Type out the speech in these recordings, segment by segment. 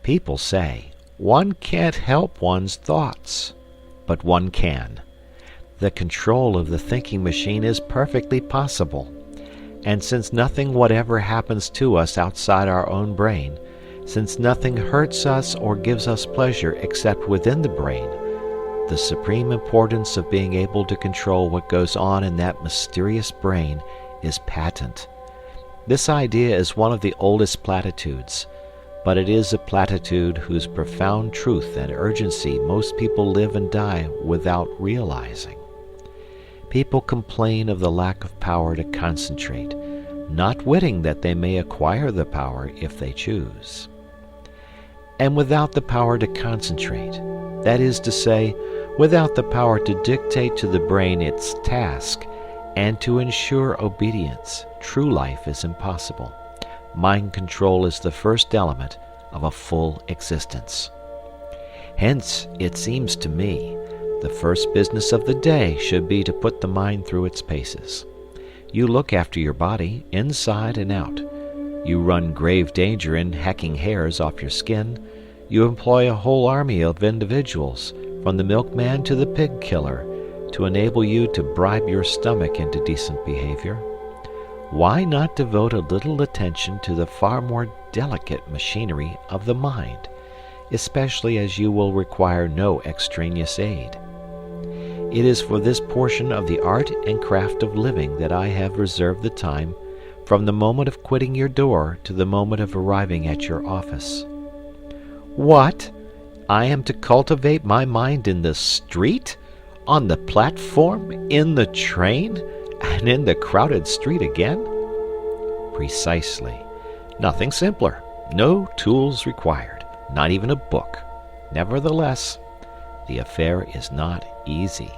People say, one can't help one's thoughts, but one can. The control of the thinking machine is perfectly possible. And since nothing whatever happens to us outside our own brain, since nothing hurts us or gives us pleasure except within the brain, the supreme importance of being able to control what goes on in that mysterious brain is patent. This idea is one of the oldest platitudes, but it is a platitude whose profound truth and urgency most people live and die without realizing. People complain of the lack of power to concentrate, not witting that they may acquire the power if they choose. And without the power to concentrate, that is to say, without the power to dictate to the brain its task and to ensure obedience, true life is impossible. Mind control is the first element of a full existence. Hence, it seems to me, the first business of the day should be to put the mind through its paces. You look after your body, inside and out. You run grave danger in hacking hairs off your skin. You employ a whole army of individuals, from the milkman to the pig killer, to enable you to bribe your stomach into decent behavior. Why not devote a little attention to the far more delicate machinery of the mind, especially as you will require no extraneous aid? It is for this portion of the art and craft of living that I have reserved the time from the moment of quitting your door to the moment of arriving at your office. What? I am to cultivate my mind in the street? On the platform? In the train? And in the crowded street again? Precisely. Nothing simpler. No tools required. Not even a book. Nevertheless, the affair is not easy.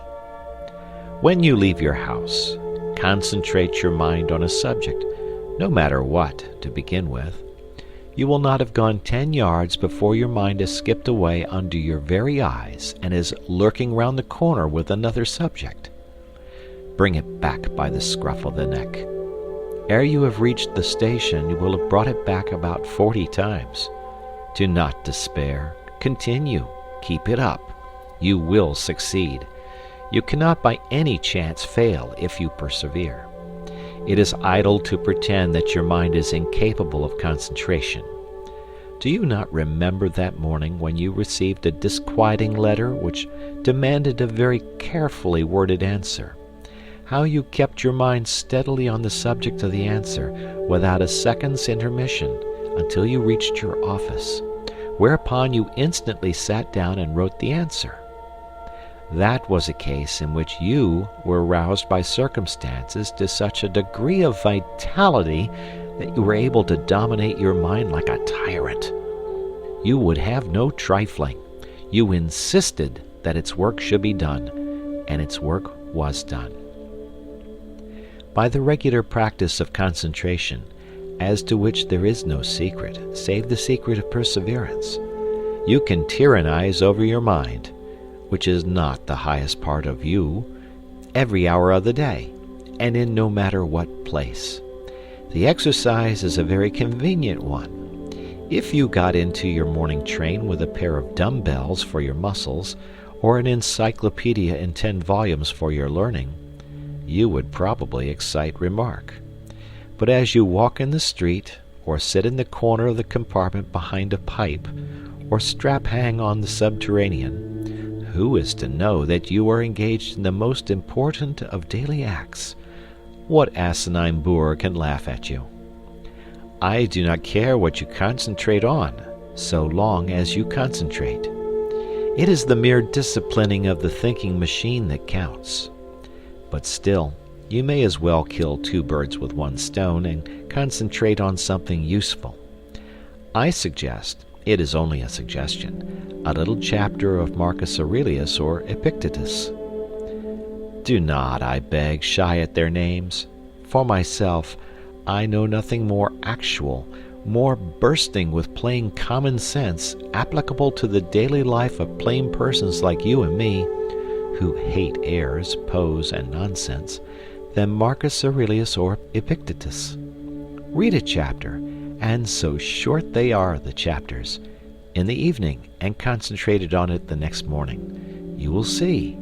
When you leave your house, concentrate your mind on a subject, no matter what, to begin with. You will not have gone 10 yards before your mind has skipped away under your very eyes and is lurking round the corner with another subject. Bring it back by the scruff of the neck. Ere you have reached the station, you will have brought it back about 40 times. Do not despair. Continue. Keep it up. You will succeed. You cannot by any chance fail if you persevere. It is idle to pretend that your mind is incapable of concentration. Do you not remember that morning when you received a disquieting letter which demanded a very carefully worded answer? How you kept your mind steadily on the subject of the answer without a second's intermission until you reached your office, whereupon you instantly sat down and wrote the answer. That was a case in which you were roused by circumstances to such a degree of vitality that you were able to dominate your mind like a tyrant. You would have no trifling. You insisted that its work should be done, and its work was done. By the regular practice of concentration, as to which there is no secret, save the secret of perseverance, you can tyrannize over your mind, which is not the highest part of you, every hour of the day, and in no matter what place. The exercise is a very convenient one. If you got into your morning train with a pair of dumbbells for your muscles, or an encyclopedia in 10 volumes for your learning, you would probably excite remark. But as you walk in the street, or sit in the corner of the compartment behind a pipe, or strap hang on the subterranean, who is to know that you are engaged in the most important of daily acts? What asinine boor can laugh at you? I do not care what you concentrate on, so long as you concentrate. It is the mere disciplining of the thinking machine that counts. But still, you may as well kill 2 birds with 1 stone and concentrate on something useful. I suggest, it is only a suggestion, a little chapter of Marcus Aurelius or Epictetus. Do not, I beg, shy at their names. For myself, I know nothing more actual, more bursting with plain common sense, applicable to the daily life of plain persons like you and me, who hate airs, pose, and nonsense, than Marcus Aurelius or Epictetus. Read a chapter, and so short they are, the chapters, in the evening and concentrated on it the next morning. You will see.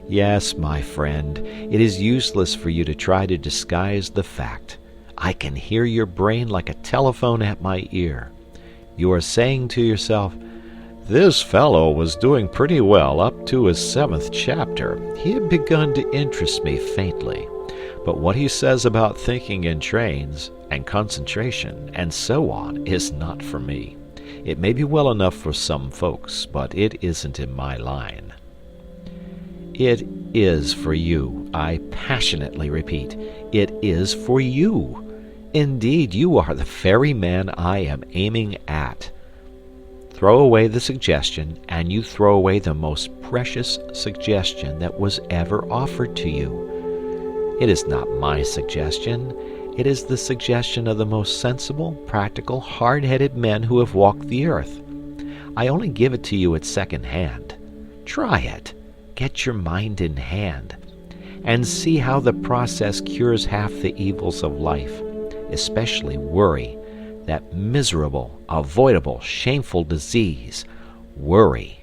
Yes, my friend, it is useless for you to try to disguise the fact. I can hear your brain like a telephone at my ear. You are saying to yourself, "This fellow was doing pretty well up to his 7th chapter. He had begun to interest me faintly. But what he says about thinking in trains, and concentration, and so on, is not for me. It may be well enough for some folks, but it isn't in my line." It is for you. I passionately repeat, it is for you. Indeed, you are the very man I am aiming at. Throw away the suggestion, and you throw away the most precious suggestion that was ever offered to you. It is not my suggestion. It is the suggestion of the most sensible, practical, hard-headed men who have walked the earth. I only give it to you at second hand. Try it. Get your mind in hand, and see how the process cures half the evils of life, especially worry, that miserable, avoidable, shameful disease, worry.